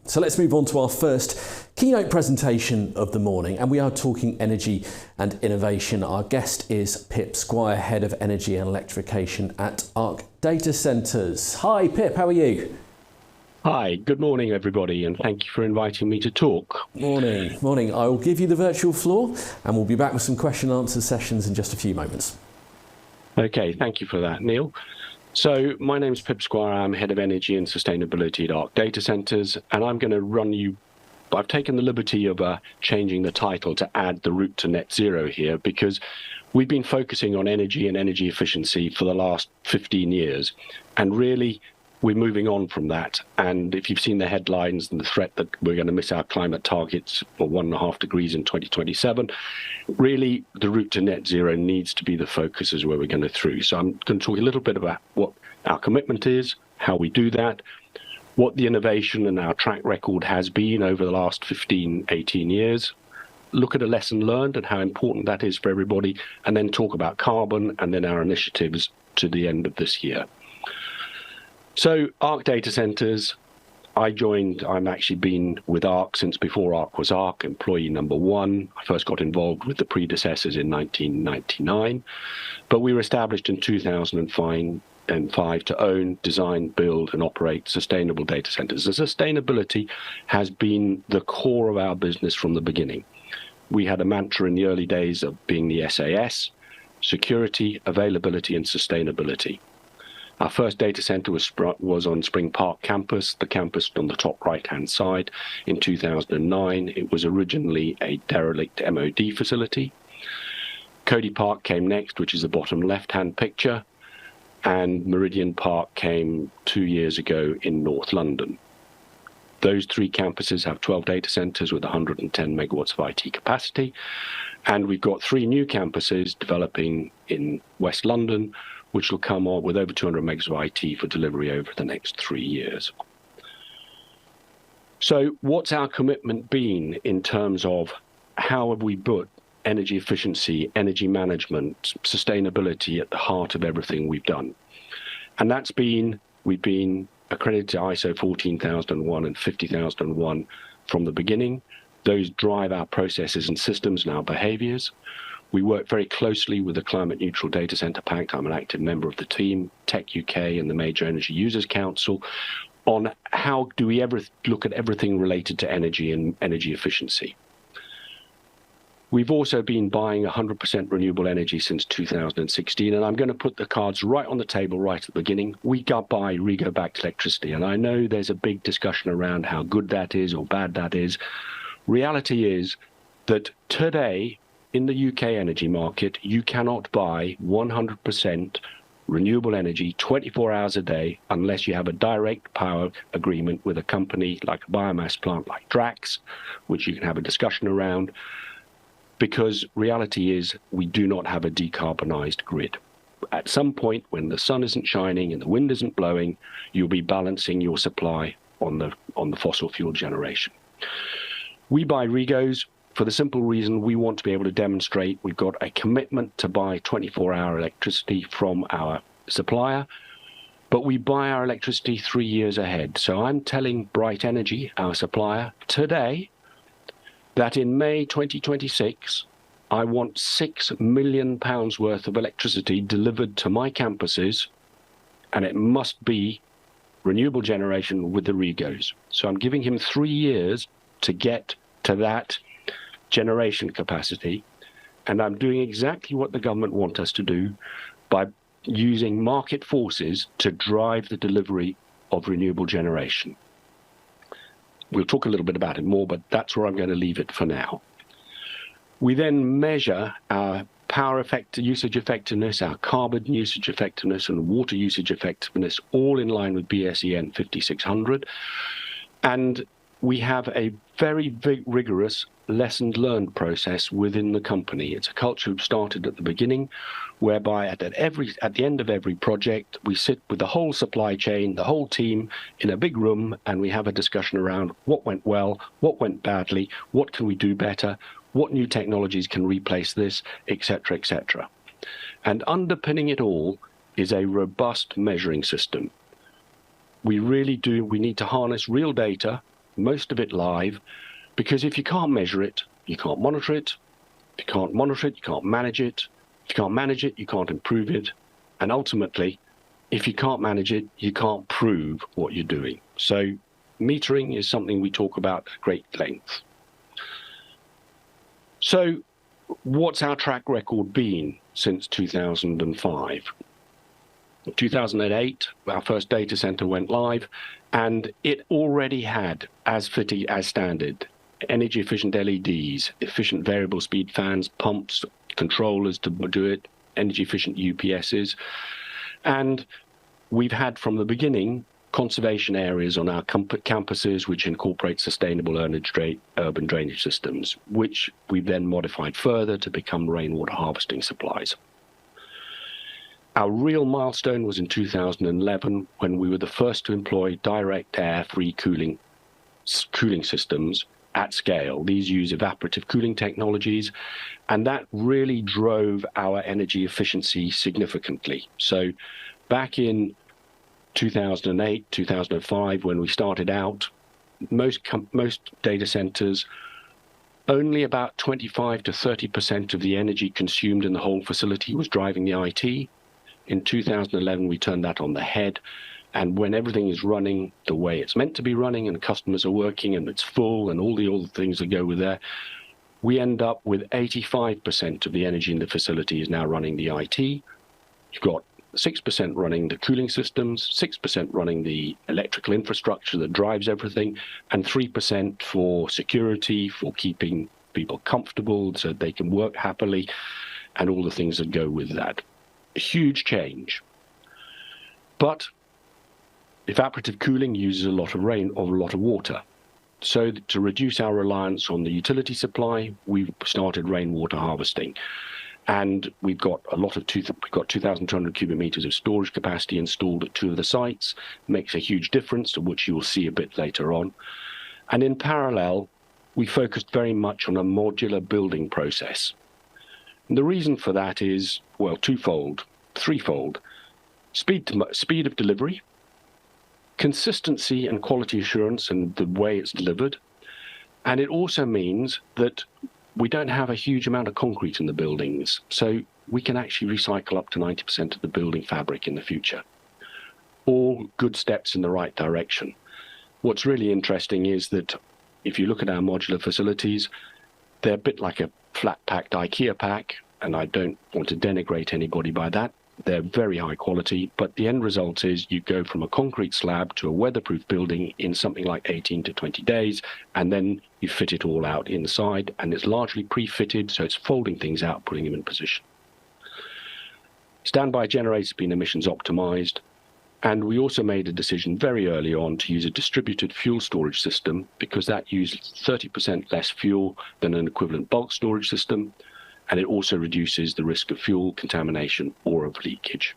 So let's move on to our first keynote presentation of the morning, and we are talking energy and innovation. Our guest is Pip Squire, Head of Energy and Electrification at Ark Data Centres. Hi Pip, how are you? Hi, good morning everybody, and thank you for inviting me to talk. Morning. I will give you the virtual floor and we'll be back with some question and answer sessions in just a few moments. Okay, thank you for that, Neil. So my name is Pip Squire. I'm Head of Energy and Sustainability at Ark Data Centres, and I'm going to run you. I've taken the liberty of changing the title to add the route to net zero here, because we've been focusing on energy and energy efficiency for the last 15 years, and really we're moving on from that. And if you've seen the headlines and the threat that we're going to miss our climate targets for 1.5 degrees in 2027, really the route to net zero needs to be the focus as where we're going to through. So I'm going to talk a little bit about what our commitment is, how we do that, what the innovation and our track record has been over the last 15, 18 years, look at a lesson learned and how important that is for everybody, and then talk about carbon and then our initiatives to the end of this year. So Ark Data Centres, I'm actually been with Ark since before Ark was Ark, employee number one. I first got involved with the predecessors in 1999, but we were established in 2005 to own, design, build and operate sustainable data centres. The sustainability has been the core of our business from the beginning. We had a mantra in the early days of being the SAS, security, availability and sustainability. Our first data centre was on Spring Park campus, the campus on the top right-hand side. In 2009, it was originally a derelict MOD facility. Cody Park came next, which is the bottom left-hand picture, and Meridian Park came 2 years ago in North London. Those three campuses have 12 data centres with 110 megawatts of IT capacity, and we've got three new campuses developing in West London, which will come on with over 200 megs of IT for delivery over the next 3 years. So what's our commitment been in terms of how have we put energy efficiency, energy management, sustainability at the heart of everything we've done? And that's been, we've been accredited to ISO 14001 and 50001 from the beginning. Those drive our processes and systems and our behaviours. We work very closely with the Climate Neutral Data Centre Pact. I'm an active member of the team, Tech UK and the Major Energy Users Council, on how do we ever look at everything related to energy and energy efficiency. We've also been buying 100% renewable energy since 2016, and I'm going to put the cards right on the table right at the beginning. We buy REGO-backed electricity, and I know there's a big discussion around how good that is or bad that is. Reality is that today, in the UK energy market, you cannot buy 100% renewable energy 24 hours a day unless you have a direct power agreement with a company like a biomass plant like Drax, which you can have a discussion around, because reality is we do not have a decarbonised grid. At some point when the sun isn't shining and the wind isn't blowing, you'll be balancing your supply on the fossil fuel generation. We buy REGOs for the simple reason we want to be able to demonstrate we've got a commitment to buy 24-hour electricity from our supplier, but we buy our electricity 3 years ahead. So I'm telling Bright Energy, our supplier, today that in May 2026, I want £6 million worth of electricity delivered to my campuses, and it must be renewable generation with the REGOs. So I'm giving him 3 years to get to that generation capacity, and I'm doing exactly what the government want us to do by using market forces to drive the delivery of renewable generation. We'll talk a little bit about it more, but that's where I'm going to leave it for now. We then measure our power usage effectiveness, our carbon usage effectiveness, and water usage effectiveness, all in line with BSEN 5600. And we have a very rigorous lessons learned process within the company. It's a culture we've started at the beginning, whereby at the end of every project, we sit with the whole supply chain, the whole team in a big room, and we have a discussion around what went well, what went badly, what can we do better, what new technologies can replace this, etc., etc. And underpinning it all is a robust measuring system. We need to harness real data, most of it live, because if you can't measure it, you can't monitor it. If you can't monitor it, you can't manage it. If you can't manage it, you can't improve it. And ultimately, if you can't manage it, you can't prove what you're doing. So metering is something we talk about at great length. So what's our track record been since 2005? In 2008, our first data center went live, and it already had, as fitting as standard, energy efficient LEDs, efficient variable speed fans, pumps, controllers to do it, energy efficient UPSs. And we've had from the beginning conservation areas on our campuses which incorporate sustainable urban drainage systems, which we've then modified further to become rainwater harvesting supplies. Our real milestone was in 2011 when we were the first to employ direct air free cooling systems at scale. These use evaporative cooling technologies, and that really drove our energy efficiency significantly. So back in 2008, 2005, when we started out, most data centers, only about 25 to 30% of the energy consumed in the whole facility was driving the IT. In 2011, we turned that on the head. And when everything is running the way it's meant to be running and customers are working and it's full and all the things that go with that, we end up with 85% of the energy in the facility is now running the IT. You've got 6% running the cooling systems, 6% running the electrical infrastructure that drives everything, and 3% for security, for keeping people comfortable so they can work happily, and all the things that go with that. A huge change. But evaporative cooling uses a lot of rain or a lot of water. So to reduce our reliance on the utility supply, we've started rainwater harvesting. And we've got 2,200 cubic meters of storage capacity installed at 2 of the sites. Makes a huge difference, which you will see a bit later on. And in parallel, we focused very much on a modular building process. And the reason for that is, well, threefold. Speed of delivery, consistency and quality assurance and the way it's delivered. And it also means that we don't have a huge amount of concrete in the buildings, so we can actually recycle up to 90% of the building fabric in the future. All good steps in the right direction. What's really interesting is that if you look at our modular facilities, they're a bit like a flat-packed IKEA pack, and I don't want to denigrate anybody by that. They're very high quality, but the end result is you go from a concrete slab to a weatherproof building in something like 18 to 20 days, and then you fit it all out inside, and it's largely pre-fitted, so it's folding things out, putting them in position. Standby generators have been emissions optimized, and we also made a decision very early on to use a distributed fuel storage system because that used 30% less fuel than an equivalent bulk storage system, and it also reduces the risk of fuel contamination or of leakage.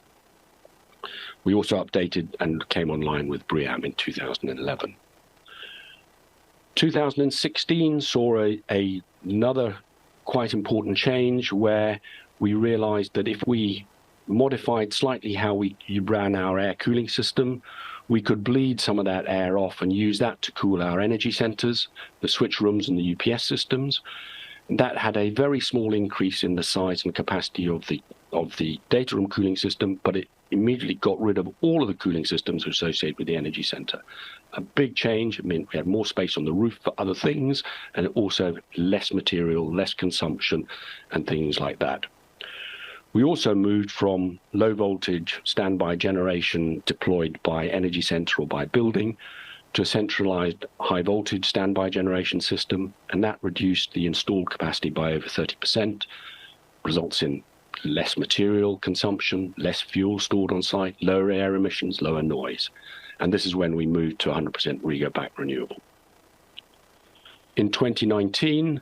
We also updated and came online with BREEAM in 2011. 2016 saw another quite important change where we realized that if we modified slightly how we ran our air cooling system, we could bleed some of that air off and use that to cool our energy centers, the switch rooms and the UPS systems. That had a very small increase in the size and capacity of the data room cooling system, but it immediately got rid of all of the cooling systems associated with the energy center. A big change. It meant we had more space on the roof for other things, and also less material, less consumption, and things like that. We also moved from low voltage standby generation deployed by energy center or by building to a centralized high voltage standby generation system, and that reduced the installed capacity by over 30%, results in less material consumption, less fuel stored on site, lower air emissions, lower noise. And this is when we moved to 100% REGO-backed renewable. In 2019,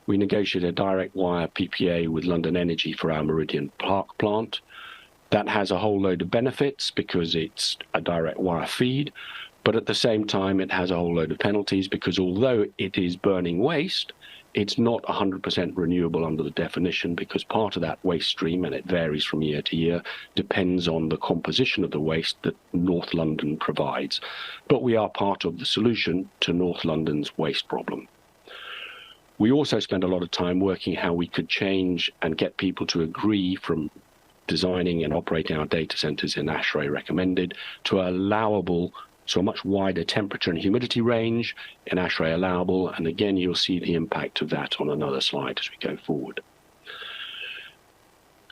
we negotiated a direct wire PPA with London Energy for our Meridian Park plant. That has a whole load of benefits because it's a direct wire feed, but at the same time, it has a whole load of penalties because although it is burning waste, it's not 100% renewable under the definition, because part of that waste stream, and it varies from year to year, depends on the composition of the waste that North London provides. But we are part of the solution to North London's waste problem. We also spend a lot of time working how we could change and get people to agree from designing and operating our data centers in ASHRAE recommended to allowable, so a much wider temperature and humidity range in ASHRAE allowable. And again, you'll see the impact of that on another slide as we go forward.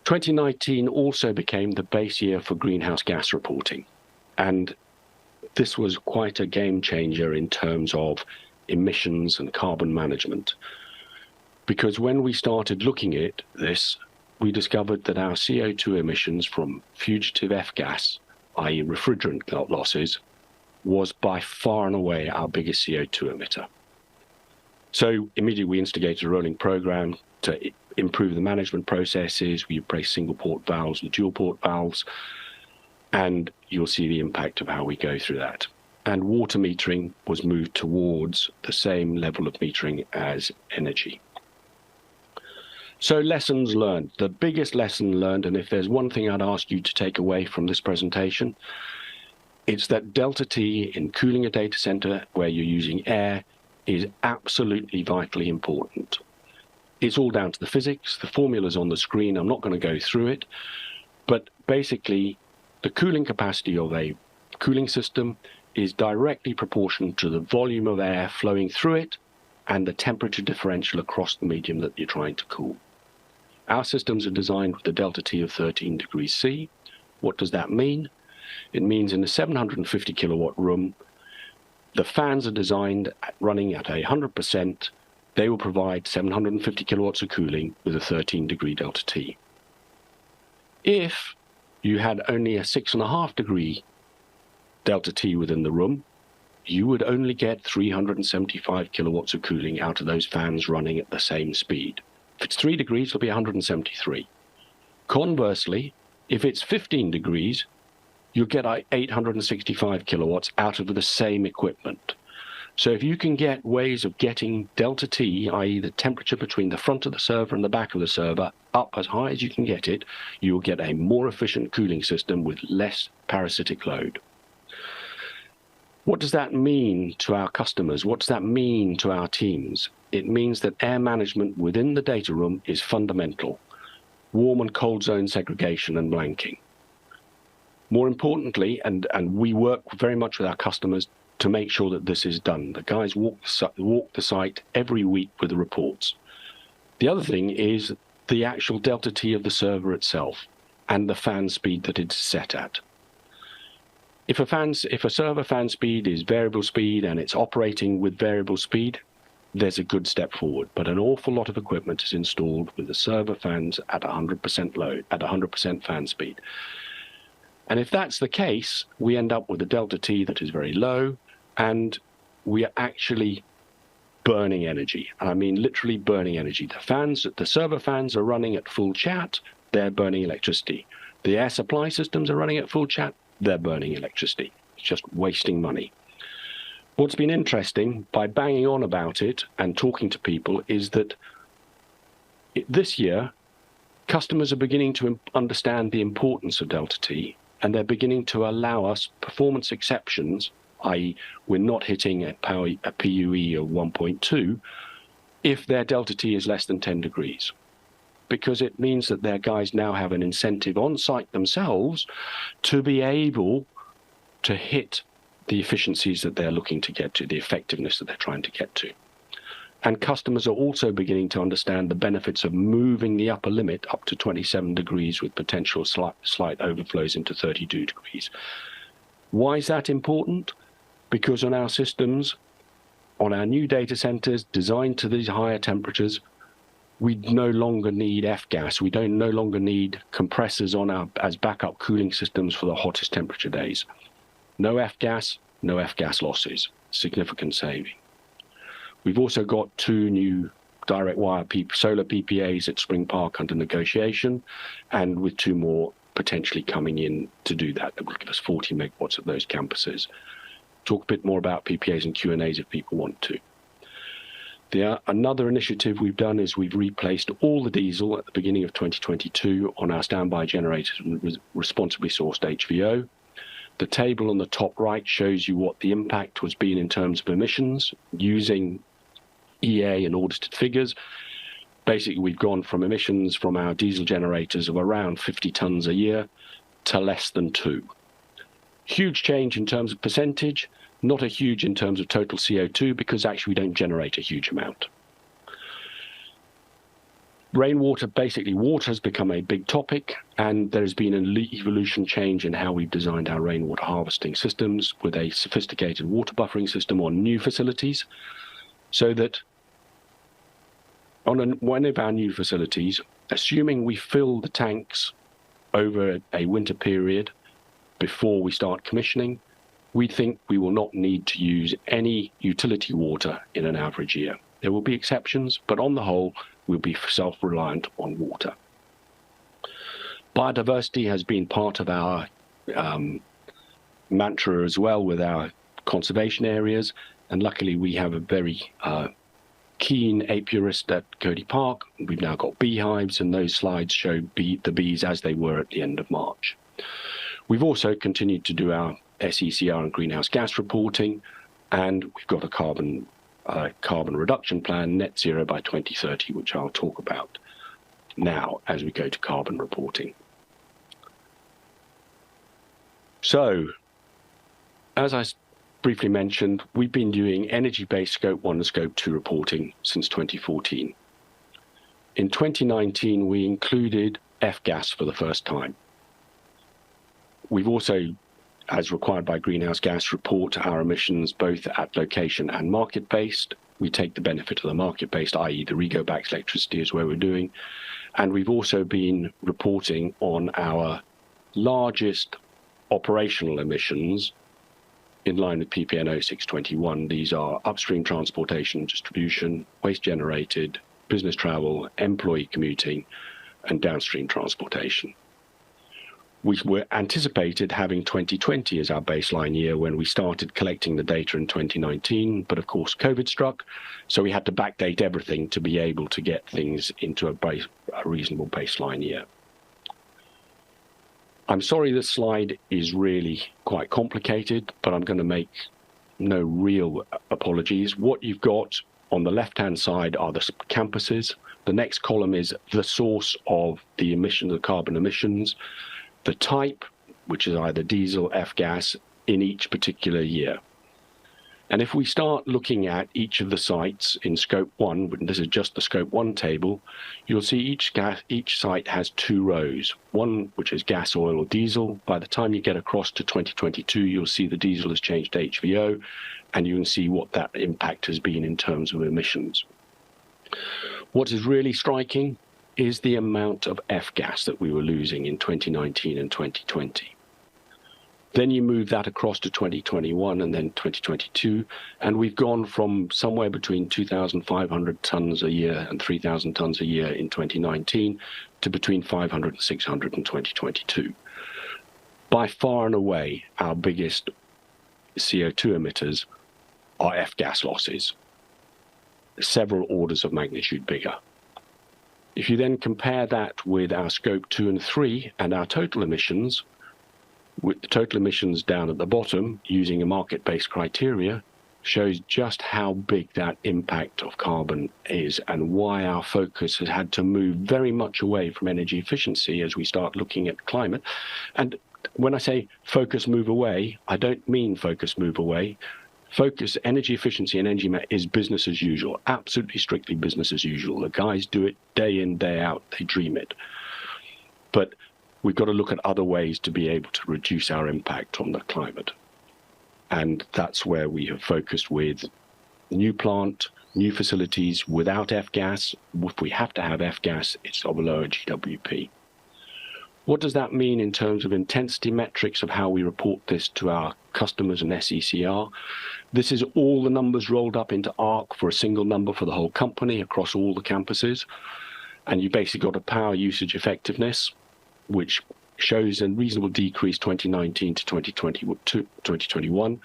2019 also became the base year for greenhouse gas reporting. And this was quite a game changer in terms of emissions and carbon management. Because when we started looking at this, we discovered that our CO2 emissions from fugitive F-gas, i.e. refrigerant losses, was by far and away our biggest CO2 emitter. So immediately we instigated a rolling program to improve the management processes. We replaced single port valves with dual port valves, and you'll see the impact of how we go through that. And water metering was moved towards the same level of metering as energy. So lessons learned. The biggest lesson learned, and if there's one thing I'd ask you to take away from this presentation, it's that delta T in cooling a data center where you're using air is absolutely vitally important. It's all down to the physics. The formula's on the screen. I'm not going to go through it. But basically, the cooling capacity of a cooling system is directly proportional to the volume of air flowing through it and the temperature differential across the medium that you're trying to cool. Our systems are designed with a delta T of 13 degrees C. What does that mean? It means in a 750 kilowatt room, the fans are designed at running at 100%. They will provide 750 kilowatts of cooling with a 13 degree delta T. If you had only a 6.5 degree delta T within the room, you would only get 375 kilowatts of cooling out of those fans running at the same speed. If it's 3 degrees, it'll be 173. Conversely, if it's 15 degrees, you'll get 865 kilowatts out of the same equipment. So if you can get ways of getting delta T, i.e. the temperature between the front of the server and the back of the server, up as high as you can get it, you will get a more efficient cooling system with less parasitic load. What does that mean to our customers? What does that mean to our teams? It means that air management within the data room is fundamental. Warm and cold zone segregation and blanking. More importantly, and we work very much with our customers to make sure that this is done. The guys walk the site every week with the reports. The other thing is the actual delta T of the server itself and the fan speed that it's set at. If a server fan speed is variable speed and it's operating with variable speed, there's a good step forward. But an awful lot of equipment is installed with the server fans at 100% load, at 100% fan speed. And if that's the case, we end up with a delta T that is very low, and we are actually burning energy. And I mean literally burning energy. The server fans are running at full chat, they're burning electricity. The air supply systems are running at full chat, they're burning electricity. It's just wasting money. What's been interesting by banging on about it and talking to people is that this year, customers are beginning to understand the importance of delta T, and they're beginning to allow us performance exceptions, i.e. we're not hitting a PUE of 1.2 if their delta T is less than 10 degrees. Because it means that their guys now have an incentive on site themselves to be able to hit the efficiencies that they're looking to get to, the effectiveness that they're trying to get to. And customers are also beginning to understand the benefits of moving the upper limit up to 27 degrees with potential slight overflows into 32 degrees. Why is that important? Because on our systems, on our new data centers designed to these higher temperatures, we no longer need F-gas. We no longer need compressors as backup cooling systems for the hottest temperature days. No F-gas losses, significant saving. We've also got 2 new direct wire solar PPAs at Spring Park under negotiation, and with 2 more potentially coming in to do that. That will give us 40 megawatts at those campuses. Talk a bit more about PPAs and Q&As if people want to. Another initiative we've done is we've replaced all the diesel at the beginning of 2022 on our standby generators with responsibly sourced HVO. The table on the top right shows you what the impact has been in terms of emissions using EA and audited figures. Basically, we've gone from emissions from our diesel generators of around 50 tonnes a year to less than 2. Huge change in terms of percentage, not a huge in terms of total CO2 because actually we don't generate a huge amount. Rainwater, basically water has become a big topic, and there's been an evolution change in how we've designed our rainwater harvesting systems with a sophisticated water buffering system on new facilities, so that on one of our new facilities, assuming we fill the tanks over a winter period before we start commissioning, we think we will not need to use any utility water in an average year. There will be exceptions, but on the whole, we'll be self-reliant on water. Biodiversity has been part of our mantra as well with our conservation areas, and luckily we have a very keen apiarist at Cody Park. We've now got beehives, and those slides show the bees as they were at the end of March. We've also continued to do our SECR and greenhouse gas reporting, and we've got a carbon reduction plan, net zero by 2030, which I'll talk about now as we go to carbon reporting. So, as I briefly mentioned, we've been doing energy-based Scope 1 and Scope 2 reporting since 2014. In 2019, we included F-gas for the first time. We've also, as required by greenhouse gas, report our emissions both at location and market-based. We take the benefit of the market-based, i.e. the REGO-backed electricity is where we're doing. And we've also been reporting on our largest operational emissions in line with PPN 0621. These are upstream transportation, distribution, waste generated, business travel, employee commuting, and downstream transportation. We were anticipated having 2020 as our baseline year when we started collecting the data in 2019, but of course COVID struck, so we had to backdate everything to be able to get things into a reasonable baseline year. I'm sorry this slide is really quite complicated, but I'm going to make no real apologies. What you've got on the left-hand side are the campuses. The next column is the source of the emissions, the carbon emissions, the type, which is either diesel, F-gas, in each particular year. And if we start looking at each of the sites in Scope 1, this is just the Scope 1 table, you'll see each site has 2 rows. One which is gas, oil, or diesel. By the time you get across to 2022, you'll see the diesel has changed to HVO, and you can see what that impact has been in terms of emissions. What is really striking is the amount of F-gas that we were losing in 2019 and 2020. Then you move that across to 2021 and then 2022, and we've gone from somewhere between 2,500 tonnes a year and 3,000 tonnes a year in 2019 to between 500 and 600 in 2022. By far and away, our biggest CO2 emitters are F-gas losses, several orders of magnitude bigger. If you then compare that with our Scope 2 and 3 and our total emissions, with the total emissions down at the bottom using a market-based criteria, shows just how big that impact of carbon is and why our focus has had to move very much away from energy efficiency as we start looking at climate. And when I say focus move away, I don't mean focus move away. Focus, energy efficiency and energy is business as usual, absolutely strictly business as usual. The guys do it day in, day out, they dream it. But we've got to look at other ways to be able to reduce our impact on the climate. And that's where we have focused with new plant, new facilities without F-gas. If we have to have F-gas, it's of a lower GWP. What does that mean in terms of intensity metrics of how we report this to our customers and SECR? This is all the numbers rolled up into Ark for a single number for the whole company across all the campuses. And you basically got a power usage effectiveness, which shows a reasonable decrease 2019 to 2021.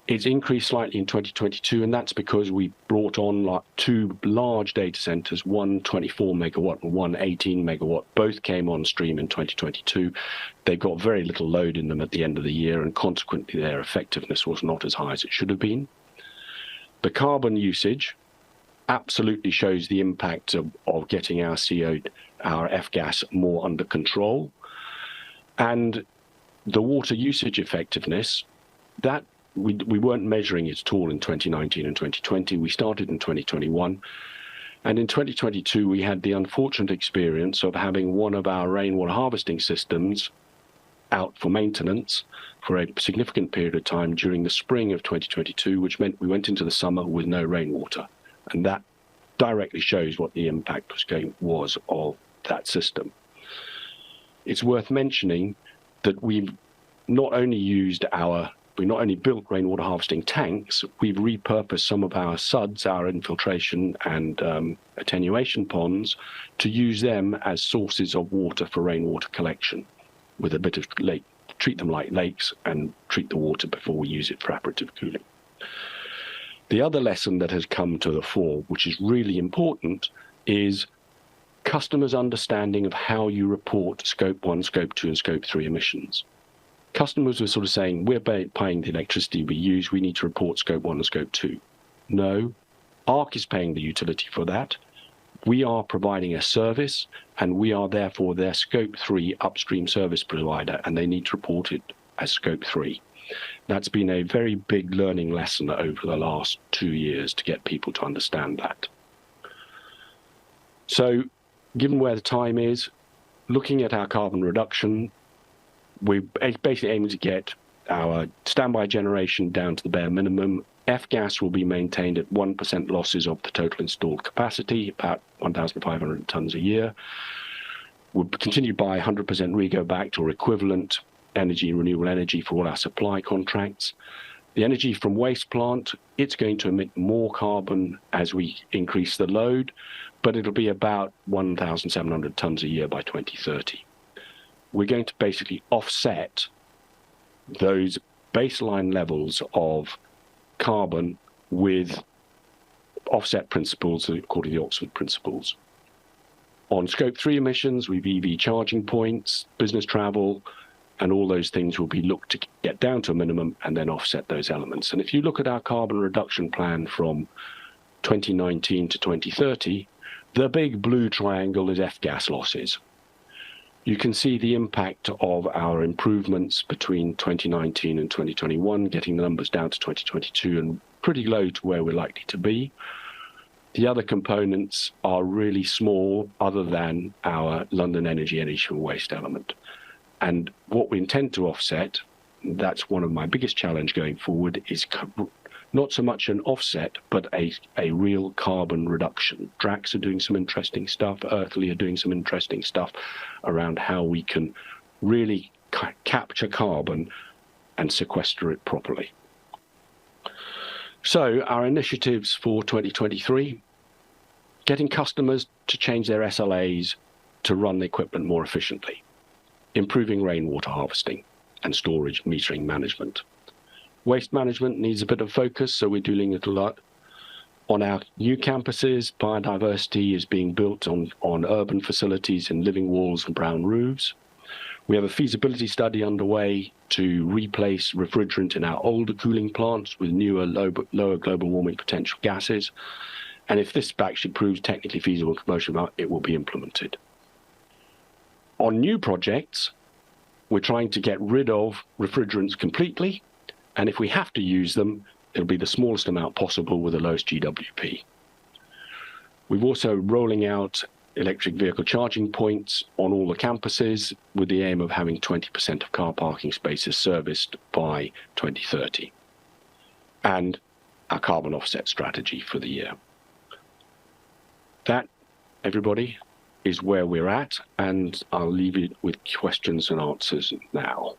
It's increased slightly in 2022, and that's because we brought on like 2 large data centres, one 24 megawatt and one 18 megawatt. Both came on stream in 2022. They got very little load in them at the end of the year, and consequently their effectiveness was not as high as it should have been. The carbon usage absolutely shows the impact of getting our our F-gas more under control. And the water usage effectiveness, that we weren't measuring it at all in 2019 and 2020. We started in 2021. And in 2022, we had the unfortunate experience of having one of our rainwater harvesting systems out for maintenance for a significant period of time during the spring of 2022, which meant we went into the summer with no rainwater. And that directly shows what the impact was of that system. It's worth mentioning that we not only built rainwater harvesting tanks, we've repurposed some of our SUDs, our infiltration and attenuation ponds, to use them as sources of water for rainwater collection, with a bit of treat them like lakes and treat the water before we use it for evaporative cooling. The other lesson that has come to the fore, which is really important, is customers' understanding of how you report Scope 1, Scope 2 and Scope 3 emissions. Customers were sort of saying, we're paying the electricity we use, we need to report Scope 1 and Scope 2. No, Ark is paying the utility for that. We are providing a service, and we are therefore their Scope 3 upstream service provider, and they need to report it as Scope 3. That's been a very big learning lesson over the last 2 years to get people to understand that. So, given where the time is, looking at our carbon reduction, we're basically aiming to get our standby generation down to the bare minimum. F-gas will be maintained at 1% losses of the total installed capacity, about 1,500 tonnes a year. We'll continue to buy 100% REGO-backed or equivalent energy, renewable energy, for all our supply contracts. The energy from waste plant, it's going to emit more carbon as we increase the load, but it'll be about 1,700 tonnes a year by 2030. We're going to basically offset those baseline levels of carbon with offset principles according to the Oxford principles. On Scope 3 emissions, we've EV charging points, business travel, and all those things will be looked to get down to a minimum and then offset those elements. And if you look at our carbon reduction plan from 2019 to 2030, the big blue triangle is F-gas losses. You can see the impact of our improvements between 2019 and 2021, getting the numbers down to 2022 and pretty low to where we're likely to be. The other components are really small, other than our London energy from waste element. And what we intend to offset, that's one of my biggest challenge going forward, is not so much an offset, but a real carbon reduction. Drax are doing some interesting stuff. Earthly are doing some interesting stuff around how we can really capture carbon and sequester it properly. So our initiatives for 2023, getting customers to change their SLAs to run the equipment more efficiently, improving rainwater harvesting and storage metering management. Waste management needs a bit of focus, so we're doing it a lot. On our new campuses, biodiversity is being built on urban facilities in living walls and brown roofs. We have a feasibility study underway to replace refrigerant in our older cooling plants with newer, lower global warming potential gases. And if this actually proves technically feasible and commercial, it will be implemented. On new projects, we're trying to get rid of refrigerants completely. And if we have to use them, it'll be the smallest amount possible with the lowest GWP. We've also rolling out electric vehicle charging points on all the campuses with the aim of having 20% of car parking spaces serviced by 2030. And our carbon offset strategy for the year. That, everybody, is where we're at, and I'll leave it with questions and answers now.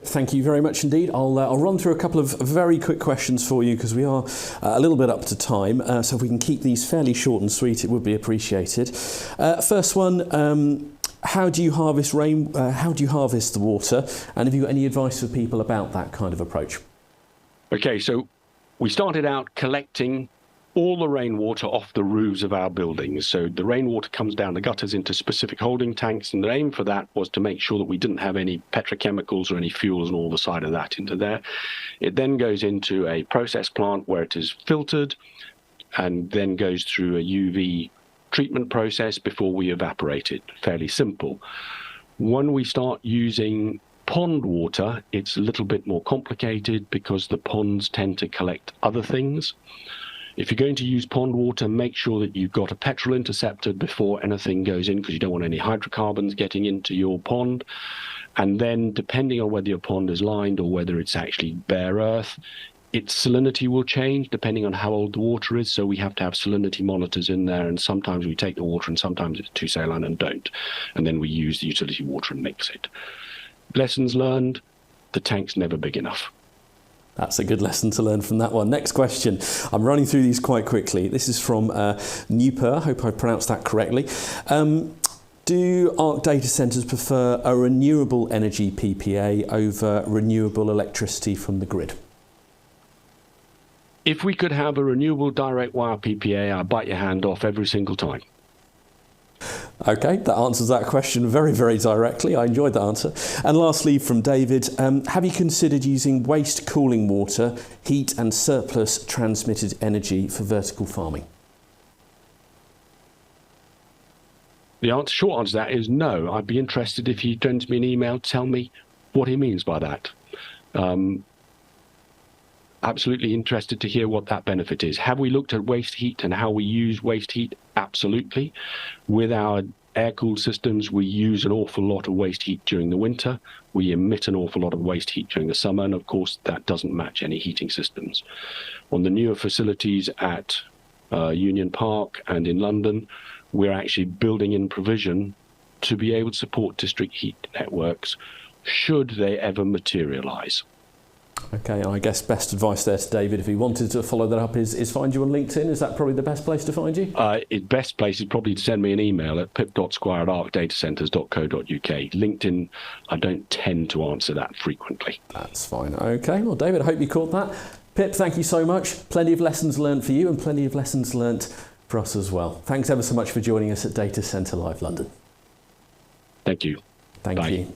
Thank you very much indeed. I'll run through a couple of very quick questions for you because we are a little bit up to time. So if we can keep these fairly short and sweet, it would be appreciated. First one, how do you harvest rain? How do you harvest the water? And have you got any advice for people about that kind of approach? Okay, so we started out collecting all the rainwater off the roofs of our buildings. So the rainwater comes down the gutters into specific holding tanks, and the aim for that was to make sure that we didn't have any petrochemicals or any fuels and all the side of that into there. It then goes into a process plant where it is filtered and then goes through a UV treatment process before we evaporate it. Fairly simple. When we start using pond water, it's a little bit more complicated because the ponds tend to collect other things. If you're going to use pond water, make sure that you've got a petrol interceptor before anything goes in, because you don't want any hydrocarbons getting into your pond. And then, depending on whether your pond is lined or whether it's actually bare earth, its salinity will change depending on how old the water is. So we have to have salinity monitors in there, and sometimes we take the water and sometimes it's too saline and don't. And then we use the utility water and mix it. Lessons learned: the tank's never big enough. That's a good lesson to learn from that one. Next question. I'm running through these quite quickly. This is from Newper. I hope I pronounced that correctly. Do Ark Data Centres prefer a renewable energy PPA over renewable electricity from the grid? If we could have a renewable direct wire PPA, I'd bite your hand off every single time. Okay, that answers that question very, very directly. I enjoyed that answer. And lastly, from David, have you considered using waste cooling water, heat and surplus transmitted energy for vertical farming? The short answer to that is no. I'd be interested if you send me an email, tell me what he means by that. Absolutely interested to hear what that benefit is. Have we looked at waste heat and how we use waste heat? Absolutely. With our air-cooled systems, we use an awful lot of waste heat during the winter. We emit an awful lot of waste heat during the summer, and of course that doesn't match any heating systems. On the newer facilities at Union Park and in London, we're actually building in provision to be able to support district heat networks should they ever materialise. Okay, I guess best advice there to David, if he wanted to follow that up, is find you on LinkedIn. Is that probably the best place to find you? Best place is probably to send me an email at pip.squire@arkdatacentres.co.uk. LinkedIn, I don't tend to answer that frequently. That's fine. Okay, well, David, I hope you caught that. Pip, thank you so much. Plenty of lessons learned for you and plenty of lessons learned for us as well. Thanks ever so much for joining us at Data Centre Live London. Thank you. Thank Bye. you.